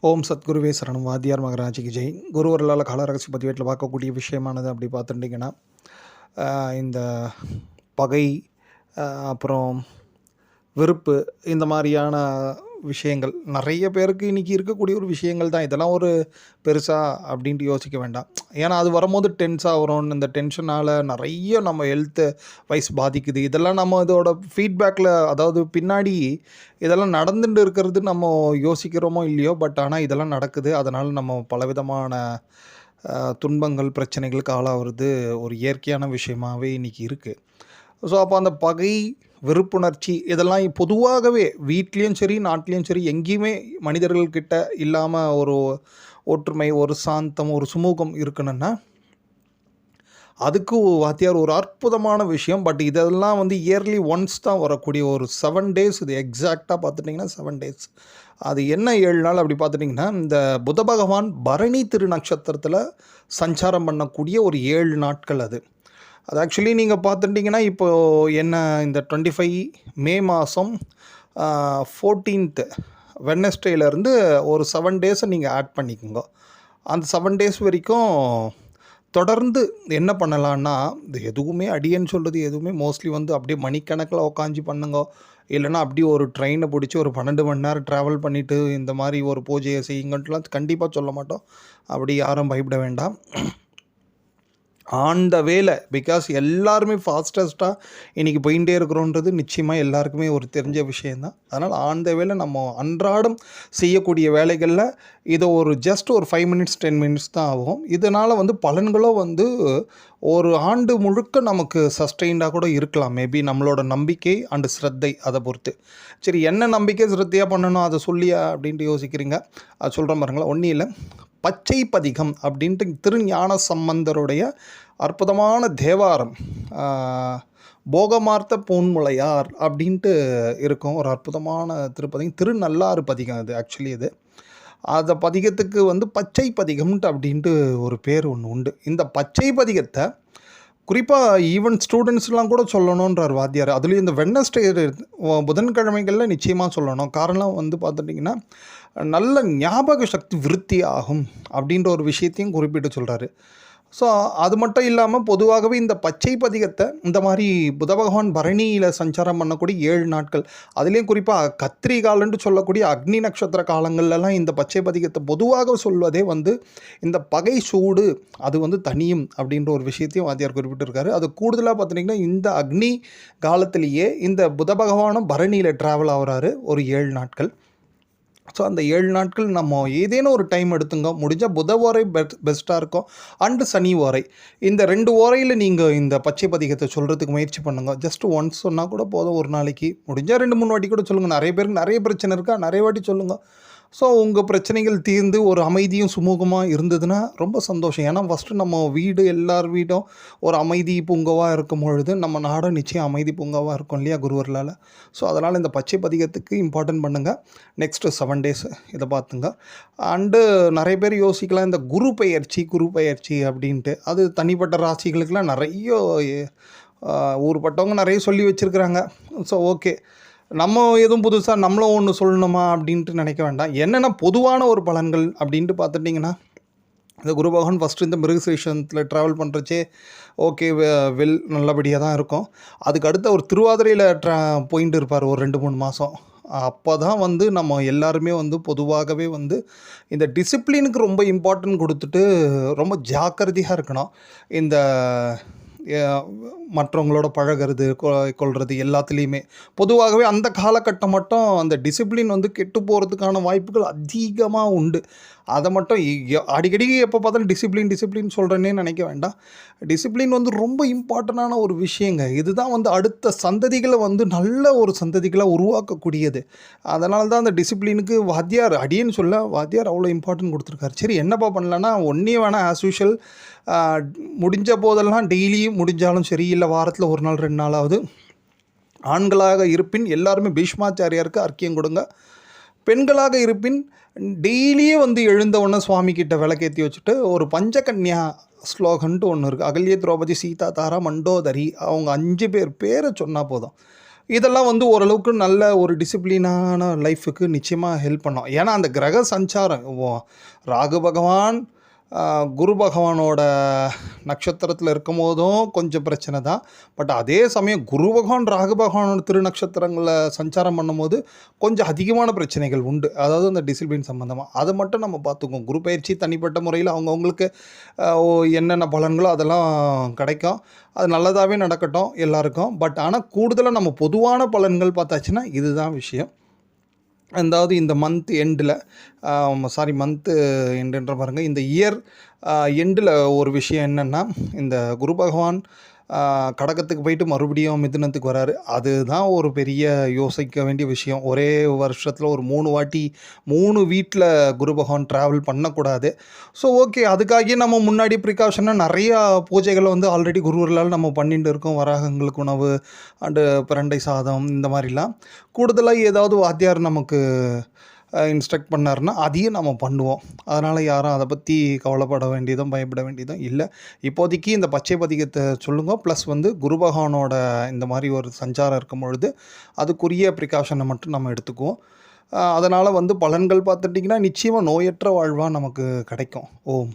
ஓம் சத்குருவே சரணம். வாத்தியார் மகராஜிக்கு ஜெய். குருவர்களால் காலரகசி பதிவேட்டில் பார்க்கக்கூடிய விஷயமானது அப்படி பார்த்துட்டிங்கன்னா, இந்த பகை, அப்புறம் வெறுப்பு, இந்த மாதிரியான விஷயங்கள் நிறைய பேருக்கு இன்றைக்கி இருக்கக்கூடிய ஒரு விஷயங்கள் தான். இதெல்லாம் ஒரு பெருசா அப்படின்ட்டு யோசிக்க வேண்டாம். ஏன்னா அது வரும்போது டென்ஸாக வரும். இந்த டென்ஷனால் நிறைய நம்ம ஹெல்த்து வைஸ் பாதிக்குது. இதெல்லாம் நம்ம இதோட ஃபீட்பேக்கில், அதாவது பின்னாடி இதெல்லாம் நடந்துட்டு இருக்கிறது நம்ம யோசிக்கிறோமோ இல்லையோ, பட் ஆனால் இதெல்லாம் நடக்குது. அதனால் நம்ம பலவிதமான துன்பங்கள், பிரச்சனைகளுக்கு ஆளாகிறது ஒரு இயற்கையான விஷயமாகவே இன்றைக்கி இருக்குது. ஸோ அப்போ அந்த பகை, வெறுப்புணர்ச்சி இதெல்லாம் பொதுவாகவே வீட்லேயும் சரி, நாட்டிலையும் சரி, எங்கேயுமே மனிதர்கள்கிட்ட இல்லாமல் ஒரு ஒற்றுமை, ஒரு சாந்தம், ஒரு சுமூகம் இருக்கணும்னா அதுக்கு வாத்தியார் ஒரு அற்புதமான விஷயம். பட் இதெல்லாம் வந்து இயர்லி ஒன்ஸ் தான் வரக்கூடிய ஒரு 7 days. இது எக்ஸாக்டாக பார்த்துட்டிங்கன்னா 7 days. அது என்ன 7 நாள் அப்படி பார்த்துட்டிங்கன்னா, இந்த புத பகவான் பரணி திருநட்சத்திரத்தில் சஞ்சாரம் பண்ணக்கூடிய ஒரு 7 நாட்கள். அது ஆக்சுவலி நீங்கள் பார்த்துட்டிங்கன்னா, இப்போது என்ன இந்த 25 மே மாதம் 14th வெட்னஸ்டேலேருந்து ஒரு 7 days நீங்கள் ஆட் பண்ணிக்கோங்க. அந்த 7 days வரைக்கும் தொடர்ந்து என்ன பண்ணலான்னா, இது எதுவுமே அடியேன்னு சொல்கிறது எதுவுமே மோஸ்ட்லி வந்து அப்படியே மணிக்கணக்கில் உட்காந்து பண்ணுங்க. இல்லைனா அப்படி ஒரு ட்ரெயினை பிடிச்சி ஒரு 12 மணி நேரம் ட்ராவல் பண்ணிவிட்டு இந்த மாதிரி ஒரு பூஜையை செய்யுங்கன்ட்டுலாம் கண்டிப்பாக சொல்ல மாட்டோம். அப்படி யாரும் பயப்பட வேண்டாம். ஆன் த வேலை, பிகாஸ் எல்லாருமே ஃபாஸ்டஸ்ட்டாக இன்றைக்கி போயிட்டே இருக்கிறோன்றது நிச்சயமாக எல்லாருக்குமே ஒரு தெரிஞ்ச விஷயந்தான். அதனால் ஆன் த வேலை நம்ம அன்றாடம் செய்யக்கூடிய வேலைகளில் இதை ஒரு ஜஸ்ட் ஒரு 5 minutes 10 minutes தான் ஆகும். இதனால் வந்து பலன்களோ வந்து ஒரு ஆண்டு முழுக்க நமக்கு சஸ்டெயின்டாக கூட இருக்கலாம். மேபி நம்மளோட நம்பிக்கை அண்டு ஸ்ரத்தை அதை பொறுத்து. சரி, என்ன நம்பிக்கை ஸ்ரத்தையாக பண்ணணும் அதை சொல்லியா அப்படின்ட்டு யோசிக்கிறீங்க. அது சொல்கிறேன் பாருங்களேன். ஒன்றும் இல்லை, பச்சை பதிகம் அப்படின்ட்டு திருஞான சம்பந்தருடைய அற்புதமான தேவாரம், போகமார்த்த பூன்முளையார் அப்படின்ட்டு இருக்கும். ஒரு அற்புதமான திருப்பதிகம், திருநள்ளாறு பதிகம். அது ஆக்சுவலி இது அந்த பதிகத்துக்கு வந்து பச்சை பதிகம்ன்ட்டு அப்படின்ட்டு ஒரு பேர் ஒன்று உண்டு. இந்த பச்சை பதிகத்தை குறிப்பாக ஈவன் ஸ்டூடெண்ட்ஸ்லாம் கூட சொல்லணுன்றார் வாத்தியார். அதுலேயும் இந்த வெட்னஸ்டே புதன்கிழமைகளில் நிச்சயமாக சொல்லணும். காரணம் வந்து பார்த்துட்டிங்கன்னா, நல்ல ஞாபக சக்தி விருத்தி ஆகும் அப்படின்ற ஒரு விஷயத்தையும் குறிப்பிட்டு சொல்கிறாரு. ஸோ அது மட்டும் இல்லாமல் பொதுவாகவே இந்த பச்சை பதிகத்தை இந்த மாதிரி புத பகவான் பரணியில் சஞ்சாரம் பண்ணக்கூடிய 7 நாட்கள், அதுலேயும் குறிப்பாக கத்திரிகாலன்ட்டு சொல்லக்கூடிய அக்னி நட்சத்திர காலங்கள்லாம் இந்த பச்சை பதிகத்தை பொதுவாக சொல்வதே வந்து இந்த பகை சூடு அது வந்து தனியும் அப்படின்ற ஒரு விஷயத்தையும் வாத்தியார் குறிப்பிட்டிருக்காரு. அது கூடுதலாக பார்த்துட்டிங்கன்னா, இந்த அக்னி காலத்திலேயே இந்த புத பகவானும் பரணியில் ட்ராவல் ஆகிறாரு ஒரு 7 நாட்கள். ஸோ அந்த 7 நாட்கள் நம்ம ஏதேனும் ஒரு டைம் எடுத்துங்க. முடிஞ்சால் புத ஓரை பெஸ்ட்டாக இருக்கும், அண்டு சனி ஓரை. இந்த 2 ஓரையில் நீங்கள் இந்த பச்சை பதிகத்தை சொல்கிறதுக்கு முயற்சி பண்ணுங்க. ஜஸ்ட் ஒன்ஸ் சொன்னால் கூட போதும். ஒரு நாளைக்கு முடிஞ்சால் 2-3 வாட்டி கூட சொல்லுங்கள். நிறைய பேருக்கு நிறைய பிரச்சனை இருக்கா, நிறைய வாட்டி சொல்லுங்கள். ஸோ உங்கள் பிரச்சனைகள் தீர்ந்து ஒரு அமைதியும் சுமூகமாக இருந்ததுன்னா ரொம்ப சந்தோஷம். ஏன்னா ஃபஸ்ட்டு நம்ம வீடு, எல்லார் வீடும் ஒரு அமைதி பூங்காவாக இருக்கும் பொழுது நம்ம நாடும் நிச்சயம் அமைதி பூங்காவாக இருக்கும் இல்லையா, குருவர்களால். ஸோ அதனால் இந்த பச்சை பதிகத்துக்கு இம்பார்ட்டன்ட் பண்ணுங்கள். நெக்ஸ்ட்டு 7 days இதை பார்த்துங்க. அண்டு நிறைய பேர் யோசிக்கலாம், இந்த குரு பெயர்ச்சி அப்படின்ட்டு. அது தனிப்பட்ட ராசிகளுக்கெல்லாம் நிறைய ஊர்பட்டவங்க நிறைய சொல்லி வச்சுருக்குறாங்க. ஸோ ஓகே, நம்ம எதுவும் புதுசாக நம்மளும் ஒன்று சொல்லணுமா அப்படின்ட்டு நினைக்க வேண்டாம். என்னென்னா பொதுவான ஒரு பலன்கள் அப்படின்ட்டு பார்த்துட்டிங்கன்னா, இந்த குரு பகவான் ஃபஸ்ட்டு இந்த மிருகசீரிஷத்தில் ட்ராவல் பண்ணுறச்சே ஓகே நல்லபடியாக தான் இருக்கும். அதுக்கு அடுத்து ஒரு திருவாதிரையில் போயிட்டு இருப்பார் ஒரு 2-3 மாதம். அப்போ தான் வந்து நம்ம எல்லாருமே வந்து பொதுவாகவே வந்து இந்த டிசிப்ளினுக்கு ரொம்ப இம்பார்ட்டன்ட் கொடுத்துட்டு ரொம்ப ஜாக்கிரதையாக இருக்கணும். இந்த மற்றவங்களோட பழகிறது, கொள்வது எல்லாத்துலேயுமே பொதுவாகவே அந்த காலகட்டம் மட்டும் அந்த டிசிப்ளின் வந்து கெட்டு போகிறதுக்கான வாய்ப்புகள் அதிகமாக உண்டு. அதை மட்டும் அடிக்கடி எப்போ பார்த்தாலும் டிசிப்ளின் சொல்கிறேன்னே நினைக்க வேண்டாம். டிசிப்ளின் வந்து ரொம்ப இம்பார்ட்டண்டான ஒரு விஷயங்க. இதுதான் வந்து அடுத்த சந்ததிகளை வந்து நல்ல ஒரு சந்ததிகளை உருவாக்கக்கூடியது. அதனால தான் அந்த டிசிப்ளினுக்கு வாத்தியார் அடியேன்னு சொல்ல வாத்தியார் அவ்வளோ இம்பார்ட்டன்ட் கொடுத்துருக்காரு. சரி, என்னப்பா பண்ணலன்னா, ஒன்றே வேணால் ஆஸ் யூஷுவல் முடிஞ்ச போதெல்லாம் டெய்லியும் முடிஞ்சாலும் சரி, இல்லை வாரத்தில் 1 நாள் 2 நாளாவது ஆண்களாக இருப்பின் எல்லாருமே பீஷ்மாச்சாரியாருக்கு அர்க்கியம் கொடுங்க. பெண்களாக இருப்பின் டெய்லியே வந்து எழுந்தவுடனே சுவாமிக்கிட்ட விளக்கேற்றி வச்சுட்டு ஒரு பஞ்சகன்யா ஸ்லோகன்ட்டு ஒன்று இருக்குது. அகல்ய, திரௌபதி, சீதா, தாரா, மண்டோதரி, அவங்க 5 பேரை சொன்னால் போதும். இதெல்லாம் வந்து ஓரளவுக்கு நல்ல ஒரு டிசிப்ளினான லைஃபுக்கு நிச்சயமாக ஹெல்ப் பண்ணும். ஏன்னா அந்த கிரக சஞ்சாரம் ராகு பகவான் குரு பகவானோட நட்சத்திரத்தில் இருக்கும்போதும் கொஞ்சம் பிரச்சனை தான். பட் அதே சமயம் குரு பகவான் ராகு பகவானோட திருநட்சத்திரங்களில் சஞ்சாரம் பண்ணும்போது கொஞ்சம் அதிகமான பிரச்சனைகள் உண்டு. அதாவது அந்த டிசிப்ளின் சம்மந்தமாக அதை மட்டும் நம்ம பார்த்துக்குவோம். குரு பயிற்சி தனிப்பட்ட முறையில் அவங்கவுங்களுக்கு என்னென்ன பலன்களோ அதெல்லாம் கிடைக்கும். அது நல்லதாகவே நடக்கட்டும் எல்லாருக்கும். பட் ஆனால் கூடுதலாக நம்ம பொதுவான பலன்கள் பார்த்தாச்சுன்னா இதுதான் விஷயம். அதாவது இந்த மந்த் எண்டில் மந்த்து எண்டுன்ற பாருங்கள், இந்த இயர் எண்டில் ஒரு விஷயம் என்னென்னா, இந்த குரு பகவான் கடகத்துக்கு போயிட்டு மறுபடியும் மிதுனத்துக்கு வராரு. அதுதான் ஒரு பெரிய யோசிக்க வேண்டிய விஷயம். ஒரே வருஷத்தில் ஒரு 3 வாட்டி 3 வீட்டில் குரு பகவான் ட்ராவல் பண்ணக்கூடாது. ஸோ ஓகே, அதுக்காகவே நம்ம முன்னாடி ப்ரிகாஷனாக நிறையா பூஜைகளை வந்து ஆல்ரெடி குருவர்களால் நம்ம பண்ணிட்டு இருக்கோம். வராகங்களுக்கு உணவு அண்டு பிரண்டை சாதம் இந்த மாதிரிலாம். கூடுதலாக ஏதாவது வாத்தியார் நமக்கு இன்ஸ்ட்ரக்ட் பண்ணாருன்னா அதையும் நம்ம பண்ணுவோம். அதனால் யாரும் அதை பற்றி கவலைப்பட வேண்டியதும் பயப்பட வேண்டியதும் இல்லை. இப்போதைக்கு இந்த பச்சை பதிகத்தை சொல்லுங்க. ப்ளஸ் வந்து குரு பகவானோட இந்த மாதிரி ஒரு சஞ்சாரம் இருக்கும் பொழுது அதுக்குரிய ப்ரிகாஷனை மட்டும் நம்ம எடுத்துக்குவோம். அதனால் வந்து பலன்கள் பார்த்துட்டிங்கன்னா நிச்சயமாக நோயற்ற வாழ்வாக நமக்கு கிடைக்கும். ஓம்.